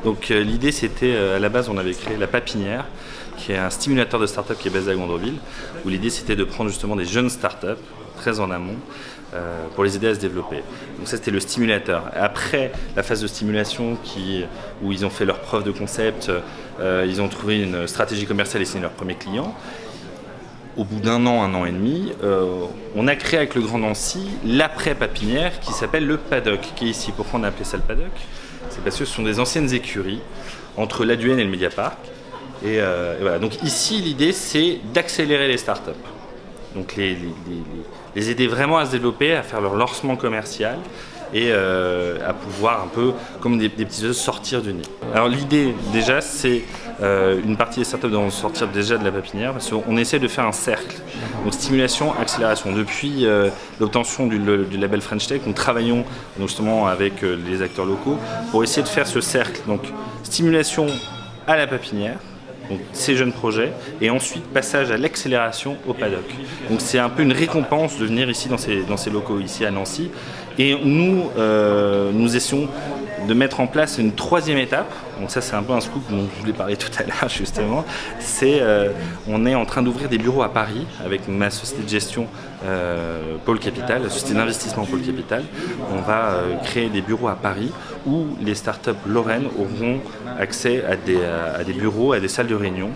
Donc l'idée c'était, à la base on avait créé la Papinière, qui est un stimulateur de start-up qui est basé à Gondreville, où l'idée c'était de prendre justement des jeunes start-up, très en amont, pour les aider à se développer. Donc ça c'était le stimulateur. Après la phase de stimulation où ils ont fait leur preuve de concept, ils ont trouvé une stratégie commerciale et signé leur premier client. Au bout d'un an et demi, on a créé avec le Grand Nancy l'après-Papinière qui s'appelle le Paddock, qui est ici. Pourquoi on a appelé ça le Paddock? C'est parce que ce sont des anciennes écuries entre l'Aduenne et le Mediapark. Et voilà. Donc ici, l'idée, c'est d'accélérer les startups. Donc les aider vraiment à se développer, à faire leur lancement commercial et à pouvoir un peu, comme des petits œufs, sortir du nid. Alors l'idée, déjà, c'est une partie des startups vont sortir déjà de la Papinière parce qu'on essaie de faire un cercle. Donc stimulation, accélération. Depuis l'obtention du label French Tech, nous travaillons justement avec les acteurs locaux pour essayer de faire ce cercle. Donc stimulation à la Papinière, donc ces jeunes projets, et ensuite passage à l'accélération au Paddock. Donc c'est un peu une récompense de venir ici dans ces locaux ici à Nancy. Et nous essayons de mettre en place une troisième étape. Donc ça c'est un peu un scoop dont je voulais parler tout à l'heure justement. C'est on est en train d'ouvrir des bureaux à Paris avec ma société de gestion Pôle Capital, la société d'investissement Pôle Capital. On va créer des bureaux à Paris où les startups lorraines auront accès à des bureaux, à des salles de réunion.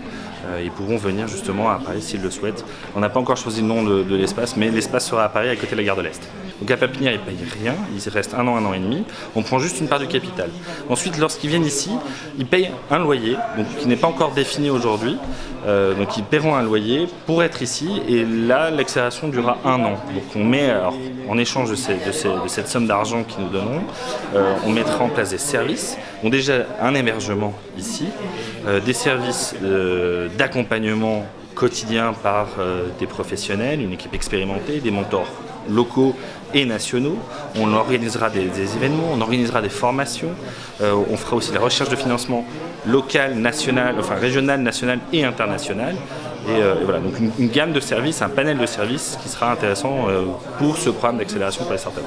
Ils pourront venir justement à Paris s'ils le souhaitent. On n'a pas encore choisi le nom de l'espace, mais l'espace sera à Paris à côté de la gare de l'Est. Donc à Papinière, ils ne payent rien, ils restent un an et demi. On prend juste une part du capital. Ensuite, lorsqu'ils viennent ici, ils payent un loyer, donc qui n'est pas encore défini aujourd'hui. Donc ils paieront un loyer pour être ici, et là, l'accélération durera un an. Donc on met, alors, en échange de cette somme d'argent qu'ils nous donneront, on mettra en place des services. Donc déjà un hébergement ici, des services d'accompagnement quotidien par des professionnels, une équipe expérimentée, des mentors locaux et nationaux. On organisera des événements, on organisera des formations, on fera aussi la recherche de financement local, national, enfin régional, national et international. Et voilà, donc une gamme de services, un panel de services qui sera intéressant pour ce programme d'accélération pour les startups.